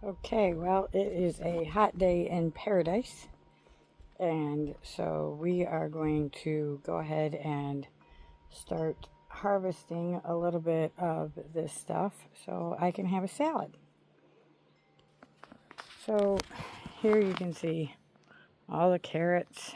Okay, well, it is a hot day in paradise, and so we are going to go ahead and start harvesting a little bit of this stuff so I can have a salad. So here you can see all the carrots.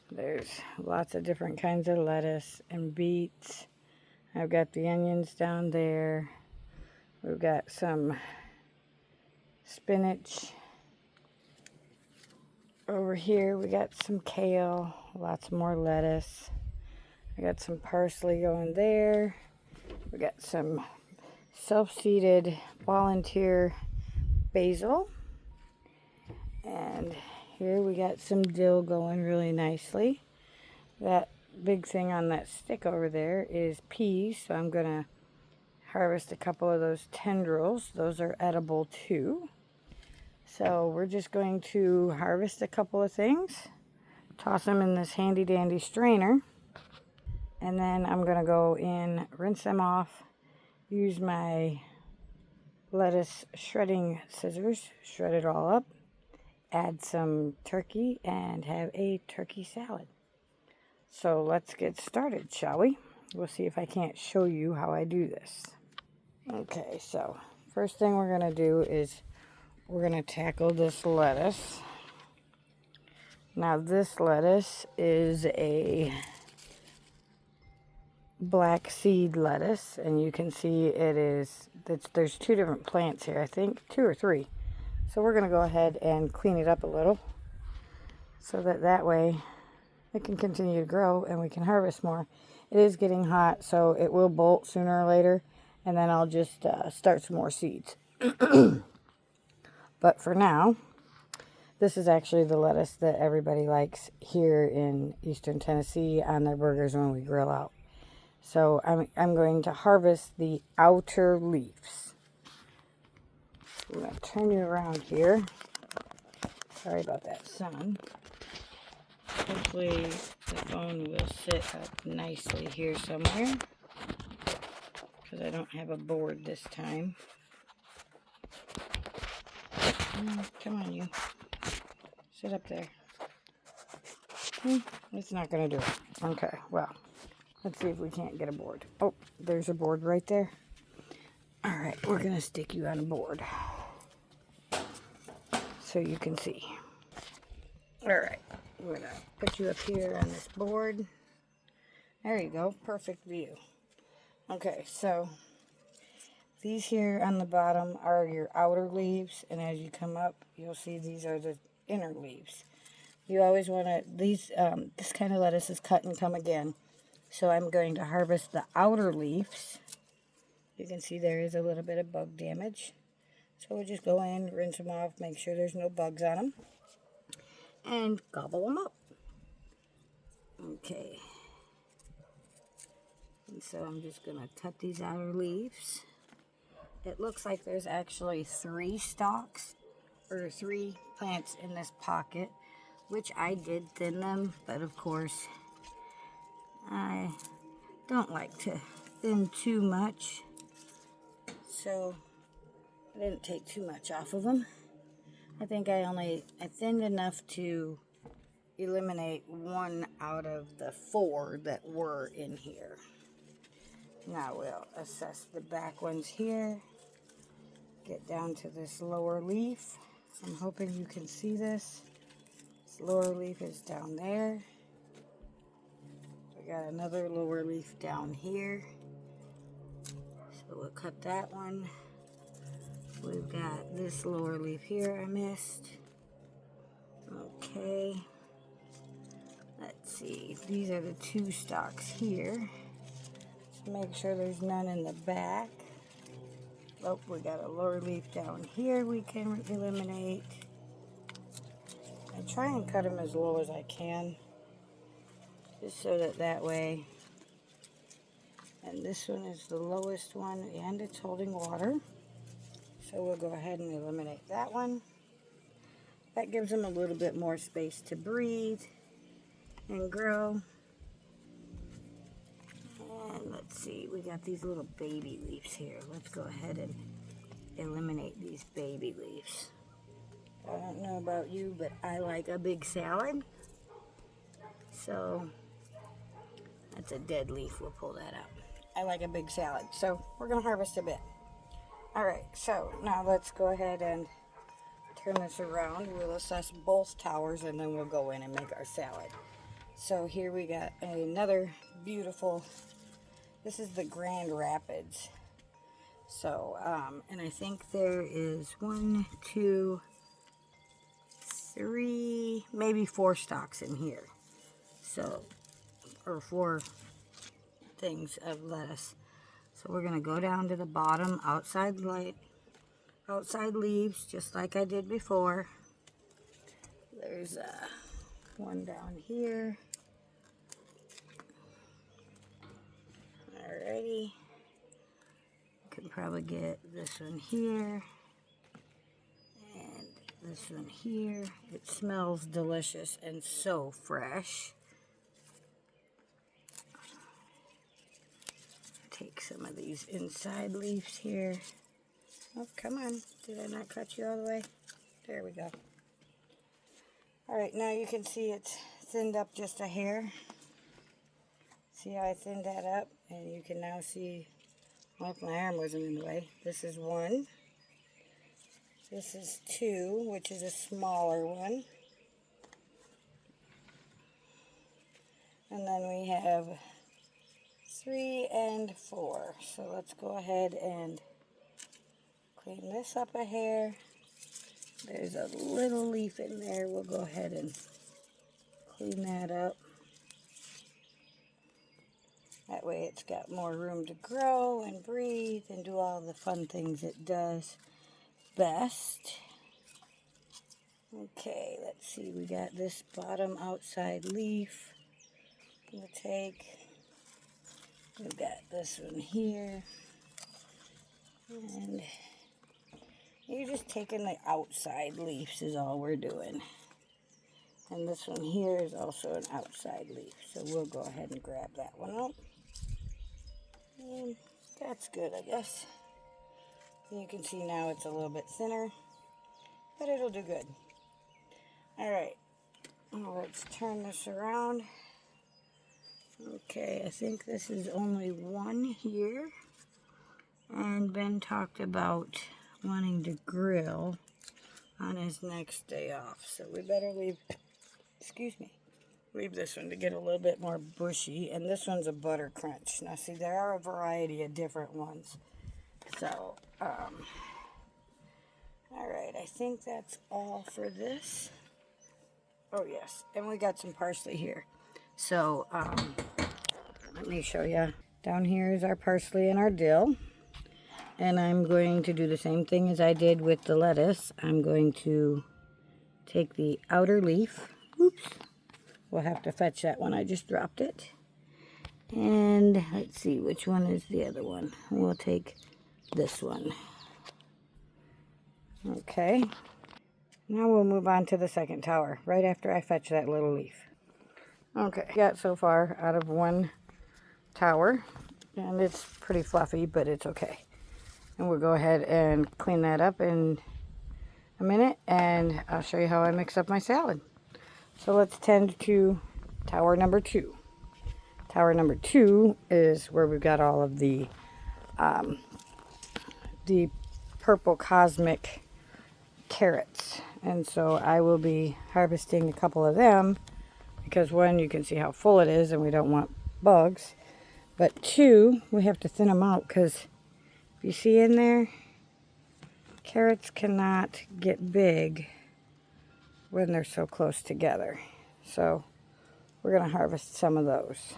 There's lots of different kinds of lettuce and beets. I've got the onions down there. We've got some spinach. Over here we got some kale, lots more lettuce. I got some parsley going there. We got some self-seeded volunteer basil. And here we got some dill going really nicely. That big thing on that stick over there is peas, so I'm going to harvest a couple of those tendrils. Those are edible too. So we're just going to harvest a couple of things, toss them in this handy dandy strainer, and then I'm going to go in, rinse them off, use my lettuce shredding scissors, shred it all up, add some turkey, and have a turkey salad. So let's get started, shall we? We'll see if I can't show you how I do this. Okay, so first thing we're going to do is we're going to tackle this lettuce. Now this lettuce is a black seed lettuce, and you can see there's two different plants here, I think 2 or 3. So we're going to go ahead and clean it up a little so that way it can continue to grow and we can harvest more. It is getting hot, so it will bolt sooner or later, and then I'll just start some more seeds. But for now, this is actually the lettuce that everybody likes here in Eastern Tennessee on their burgers when we grill out. So I'm going to harvest the outer leaves. I'm going to turn you around here. Sorry about that, sun. Hopefully the phone will sit up nicely here somewhere, because I don't have a board this time. Come on, you. Sit up there. It's not going to do it. Okay, well, let's see if we can't get a board. Oh, there's a board right there. All right, we're going to stick you on a board so you can see. All right, we're going to put you up here on this board. There you go, perfect view. Okay, so these here on the bottom are your outer leaves, and as you come up, you'll see these are the inner leaves. You always want to, this kind of lettuce is cut and come again. So I'm going to harvest the outer leaves. You can see there is a little bit of bug damage. So we'll just go in, rinse them off, make sure there's no bugs on them, and gobble them up. Okay. And so I'm just going to cut these outer leaves. It looks like there's actually 3 stalks or 3 plants in this pocket, which I did thin them, but of course I don't like to thin too much, so I didn't take too much off of them. I think I thinned enough to eliminate 1 out of the 4 that were in here. Now we'll assess the back ones here. Get down to this lower leaf. I'm hoping you can see this. This lower leaf is down there. We got another lower leaf down here. So we'll cut that one. We've got this lower leaf here I missed. Okay. Let's see. These are the 2 stalks here. Just make sure there's none in the back. Oh, we got a lower leaf down here we can eliminate. I try and cut them as low as I can, just so that way. And this one is the lowest one, and it's holding water. So we'll go ahead and eliminate that one. That gives them a little bit more space to breathe and grow. And let's see, we got these little baby leaves here. Let's go ahead and eliminate these baby leaves. I don't know about you, but I like a big salad. So that's a dead leaf. We'll pull that out. I like a big salad. So we're going to harvest a bit. All right. So now let's go ahead and turn this around. We'll assess both towers and then we'll go in and make our salad. So here we got another beautiful, this is the Grand Rapids. So, and I think there is 1, 2, 3, maybe 4 stalks in here. So, or 4 things of lettuce. So we're gonna go down to the bottom outside leaves, just like I did before. There's one down here. Alrighty. Can probably get this one here and this one here. It smells delicious and so fresh. Take some of these inside leaves here. Oh, come on. Did I not cut you all the way? There we go. Alright, now you can see it's thinned up just a hair. See how I thinned that up? And you can now see, well, if my arm wasn't in the way, this is 1. This is 2, which is a smaller one. And then we have 3 and 4. So let's go ahead and clean this up a hair. There's a little leaf in there. We'll go ahead and clean that up. That way it's got more room to grow and breathe and do all the fun things it does best. Okay, let's see. We got this bottom outside leaf. We'll take. We've got this one here. And you're just taking the outside leaves is all we're doing. And this one here is also an outside leaf. So we'll go ahead and grab that one out. And that's good, I guess. You can see now it's a little bit thinner, but it'll do good. Alright, let's turn this around. Okay, I think this is only 1 here. And Ben talked about wanting to grill on his next day off. So we better leave, leave this one to get a little bit more bushy. And this one's a butter crunch. Now see, there are a variety of different ones. So, alright, I think that's all for this. Oh yes, and we got some parsley here. So, let me show you. Down here is our parsley and our dill. And I'm going to do the same thing as I did with the lettuce. I'm going to take the outer leaf. Oops. We'll have to fetch that one. I just dropped it. And let's see, which one is the other one? We'll take this one. Okay. Now we'll move on to the second tower, right after I fetch that little leaf. Okay, got so far out of 1 tower, and it's pretty fluffy, but it's okay. And we'll go ahead and clean that up in a minute, and I'll show you how I mix up my salad. So let's tend to tower number 2. Tower number 2 is where we've got all of the purple cosmic carrots. And so I will be harvesting a couple of them because 1, you can see how full it is and we don't want bugs. But 2, we have to thin them out because if you see in there, carrots cannot get big when they're so close together. So we're going to harvest some of those.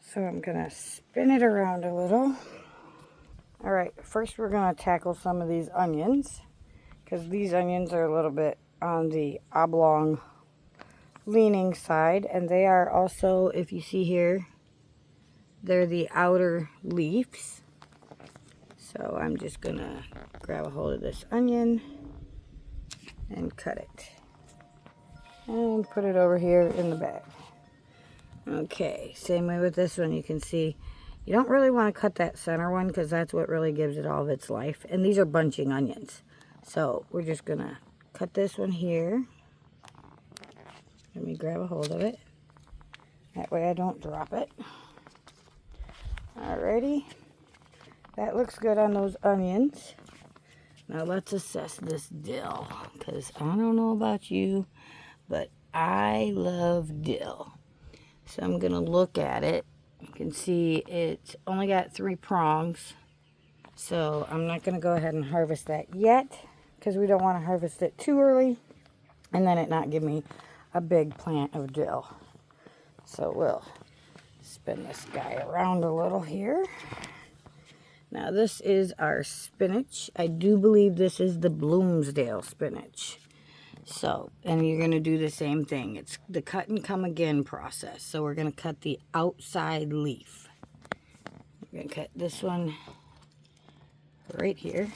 So I'm going to spin it around a little. All right, first we're going to tackle some of these onions because these onions are a little bit on the oblong leaning side, and they are also, if you see here, they're the outer leaves. So I'm just going to grab a hold of this onion and cut it. And put it over here in the bag. Okay, same way with this one. You can see You don't really want to cut that center one because that's what really gives it all of its life. And these are bunching onions. So we're just going to cut this one here. Let me grab a hold of it. That way I don't drop it. Alrighty. That looks good on those onions. Now let's assess this dill. Because I don't know about you, but I love dill. So I'm going to look at it. You can see it's only got 3 prongs. So I'm not going to go ahead and harvest that yet. Because we don't want to harvest it too early. And then it not give me a big plant of dill. So we'll spin this guy around a little here. Now this is our spinach. I do believe this is the Bloomsdale spinach. So, and you're going to do the same thing. It's the cut and come again process. So we're going to cut the outside leaf. We're going to cut this one right here.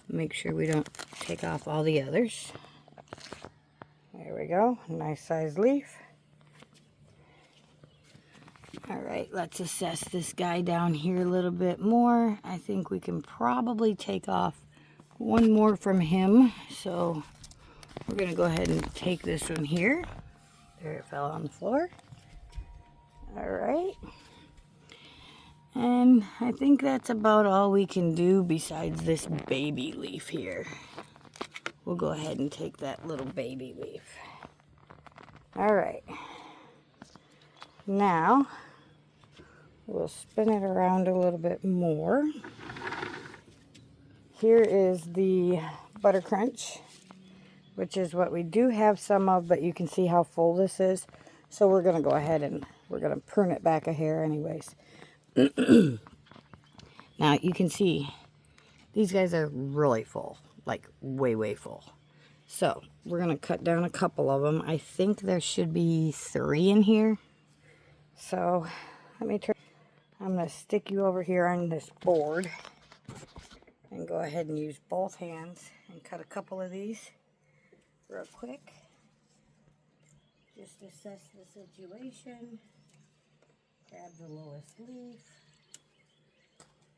Make sure we don't take off all the others. There we go. Nice size leaf. Alright, let's assess this guy down here a little bit more. I think we can probably take off one more from him. So we're going to go ahead and take this one here. There, it fell on the floor. Alright. And I think that's about all we can do besides this baby leaf here. We'll go ahead and take that little baby leaf. Alright. Now, we'll spin it around a little bit more. Here is the Butter Crunch, which is what we do have some of, but you can see how full this is. So we're going to go ahead and we're going to prune it back a hair anyways. Now, you can see these guys are really full, like way, way full. So we're going to cut down a couple of them. I think there should be 3 in here. So let me turn. I'm going to stick you over here on this board and go ahead and use both hands and cut a couple of these real quick. Just assess the situation. Grab the lowest leaf.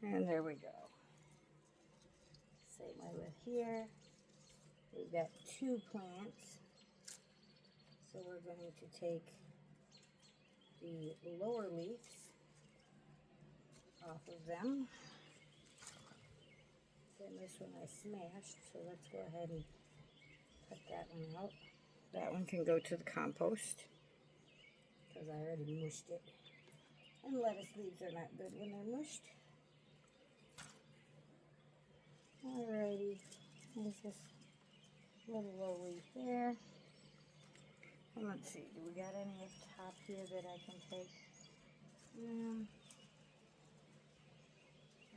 And there we go. Same way with here. We've got 2 plants. So we're going to take the lower leaves off of them. Then this one I smashed, so let's go ahead and cut that one out. That one can go to the compost because I already mushed it. And lettuce leaves are not good when they're mushed. Alrighty, there's this little low leaf there. And let's see, do we got any up top here that I can take?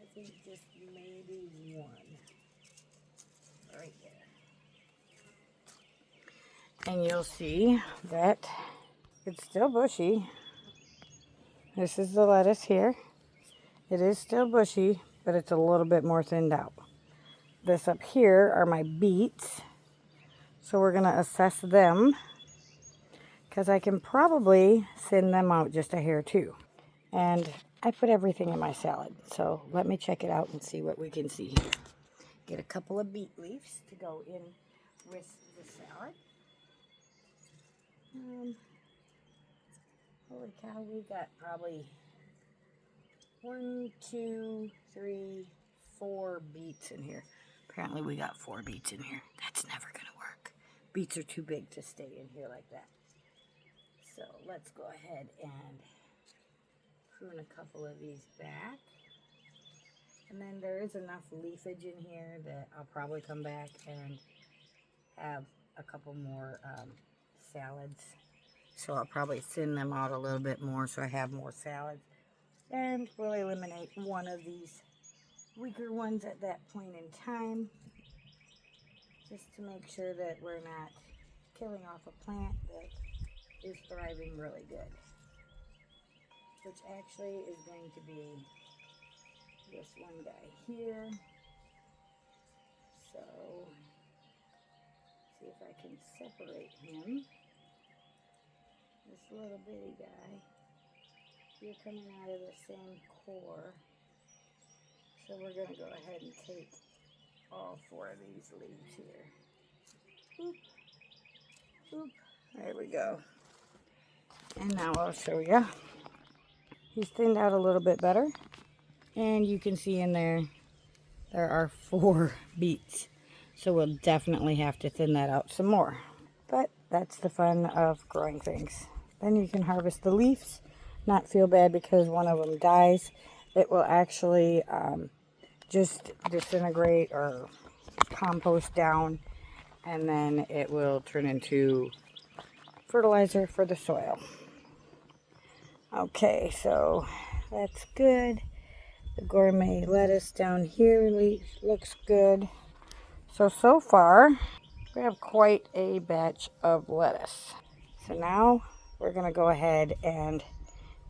I think just maybe one. Right there. And you'll see that it's still bushy. This is the lettuce here. It is still bushy, but it's a little bit more thinned out. This up here are my beets. So we're going to assess them because I can probably thin them out just a hair too. And I put everything in my salad. So let me check it out and see what we can see here. Get a couple of beet leaves to go in with the salad. Holy cow, we got probably 1, 2, 3, 4 beets in here. Apparently we got 4 beets in here. That's never going to work. Beets are too big to stay in here like that. So let's go ahead and prune a couple of these back. And then there is enough leafage in here that I'll probably come back and have a couple more salads. So I'll probably thin them out a little bit more so I have more salads. And we'll eliminate one of these weaker ones at that point in time. Just to make sure that we're not killing off a plant that is thriving really good. Which actually is going to be this one guy here. So, see if I can separate him. This little bitty guy. You're coming out of the same core. So we're going to go ahead and take all 4 of these leaves here. Oop. Oop. There we go. And now I'll show you. He's thinned out a little bit better. And you can see in there are 4 beets. So we'll definitely have to thin that out some more. But that's the fun of growing things. Then you can harvest the leaves. Not feel bad because one of them dies. It will actually just disintegrate or compost down. And then it will turn into fertilizer for the soil. Okay, so that's good. The gourmet lettuce down here looks good. So far, we have quite a batch of lettuce. So now we're going to go ahead and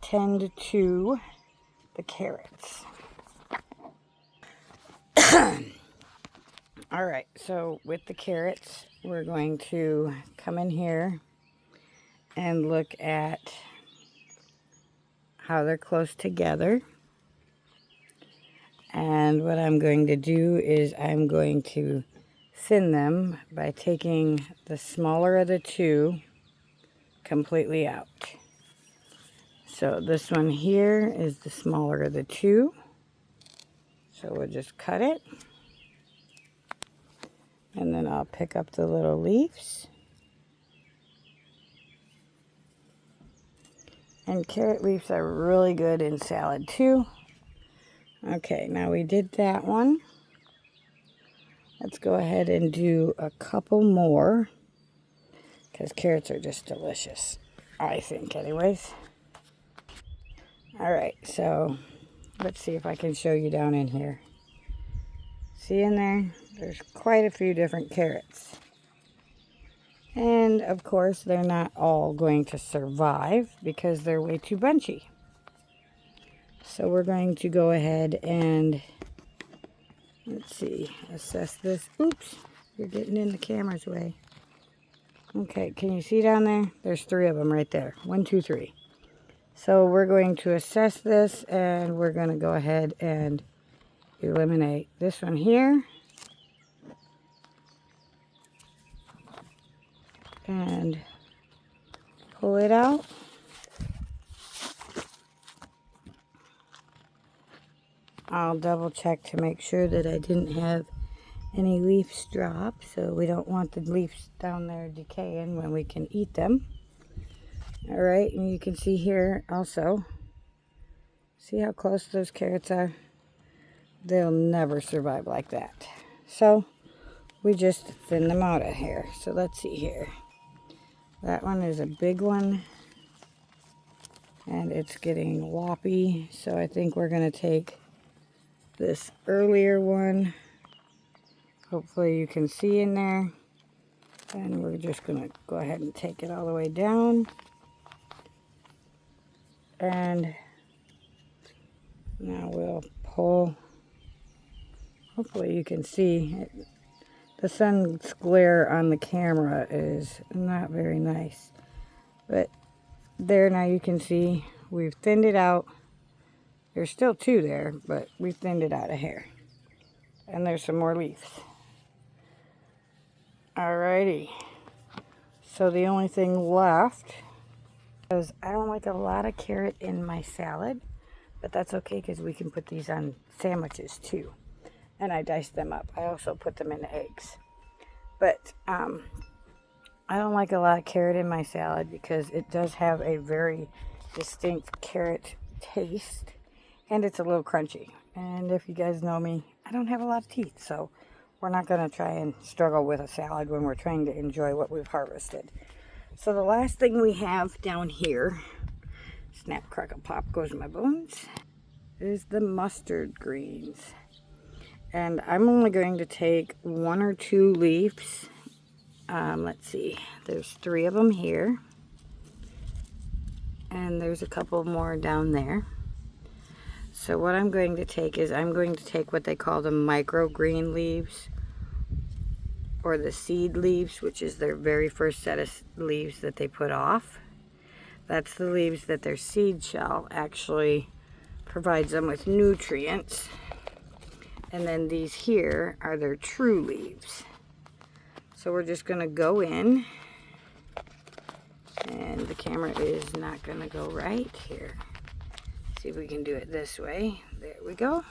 tend to the carrots. All right, so with the carrots, we're going to come in here and look at how they're close together. And what I'm going to do is I'm going to thin them by taking the smaller of the 2 completely out. So this one here is the smaller of the 2. So we'll just cut it. And then I'll pick up the little leaves. And carrot leaves are really good in salad too. Okay, now we did that one. Let's go ahead and do a couple more, because carrots are just delicious, I think anyways. All right, so let's see if I can show you down in here. See in there? There's quite a few different carrots. And of course, they're not all going to survive because they're way too bunchy. So we're going to go ahead and, let's see, assess this. Oops, you're getting in the camera's way. Okay, can you see down there? There's 3 of them right there. 1, 2, 3. So we're going to assess this, and we're going to go ahead and eliminate this one here. And pull it out. I'll double check to make sure that I didn't have any leaves drop, so we don't want the leaves down there decaying when we can eat them. All right, and you can see here also, see how close those carrots are? They'll never survive like that. So we just thin them out of here. So let's see here. That one is a big one, and it's getting loppy, so I think we're going to take this earlier one. Hopefully you can see in there. And we're just going to go ahead and take it all the way down. And now we'll pull. Hopefully you can see it. The sun's glare on the camera is not very nice. But there, now you can see we've thinned it out. There's still 2 there, but we've thinned it out of here. And there's some more leaves. Alrighty. So the only thing left is I don't like a lot of carrot in my salad, but that's okay because we can put these on sandwiches too. And I dice them up. I also put them in eggs. But I don't like a lot of carrot in my salad because it does have a very distinct carrot taste. And it's a little crunchy. And if you guys know me, I don't have a lot of teeth. So we're not going to try and struggle with a salad when we're trying to enjoy what we've harvested. So the last thing we have down here, snap, crackle, pop goes my bones, is the mustard greens. And I'm only going to take 1 or 2 leaves. Let's see, there's 3 of them here. And there's a couple more down there. So what I'm going to take is I'm going to take what they call the microgreen leaves, or the seed leaves, which is their very first set of leaves that they put off. That's the leaves that their seed shell actually provides them with nutrients. And then these here are their true leaves. So we're just going to go in. And the camera is not going to go right here. See if we can do it this way. There we go.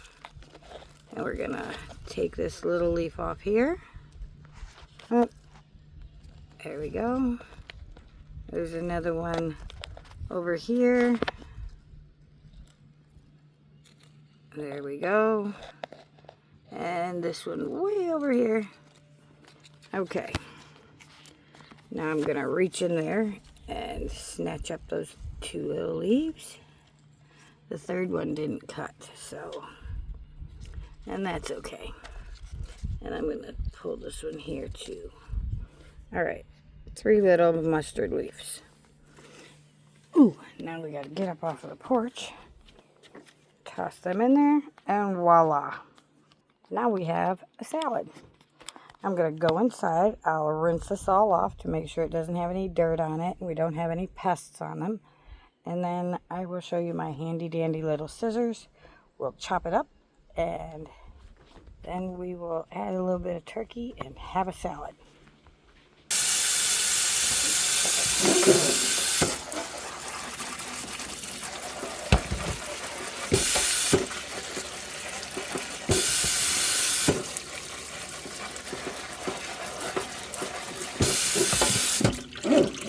And we're going to take this little leaf off here. Oh, there we go. There's another one over here. There we go. And this one way over here. Okay. Now I'm going to reach in there and snatch up those two little leaves. The third one didn't cut, so, and that's okay. And I'm going to pull this one here too. All right, 3 little mustard leaves. Ooh, now we got to get up off of the porch, toss them in there, and voila. Now we have a salad. I'm going to go inside. I'll rinse this all off to make sure it doesn't have any dirt on it and we don't have any pests on them. And then I will show you my handy dandy little scissors. We'll chop it up and then we will add a little bit of turkey and have a salad.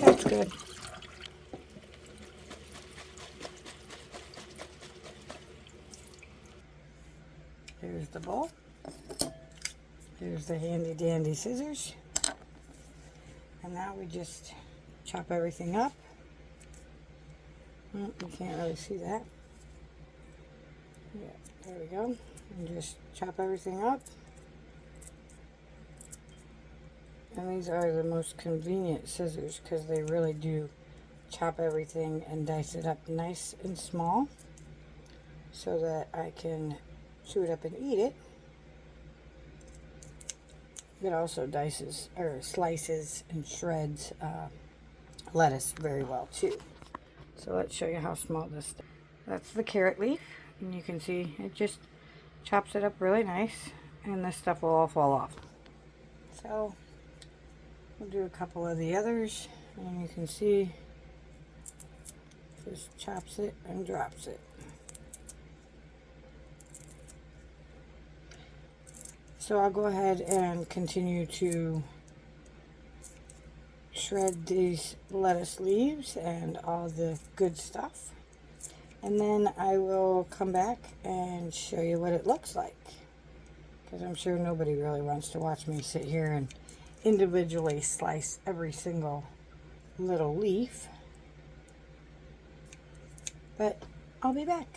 That's good. Here's the bowl. Here's the handy dandy scissors. And now we just chop everything up. You can't really see that. Yeah, there we go. And just chop everything up. And these are the most convenient scissors because they really do chop everything and dice it up nice and small so that I can chew it up and eat it. It also slices and shreds lettuce very well too. So let's show you how small this. That's the carrot leaf, and you can see it just chops it up really nice, and this stuff will all fall off. So we'll do a couple of the others, and you can see just chops it and drops it. So I'll go ahead and continue to shred these lettuce leaves and all the good stuff. And then I will come back and show you what it looks like. Because I'm sure nobody really wants to watch me sit here and individually slice every single little leaf. But I'll be back.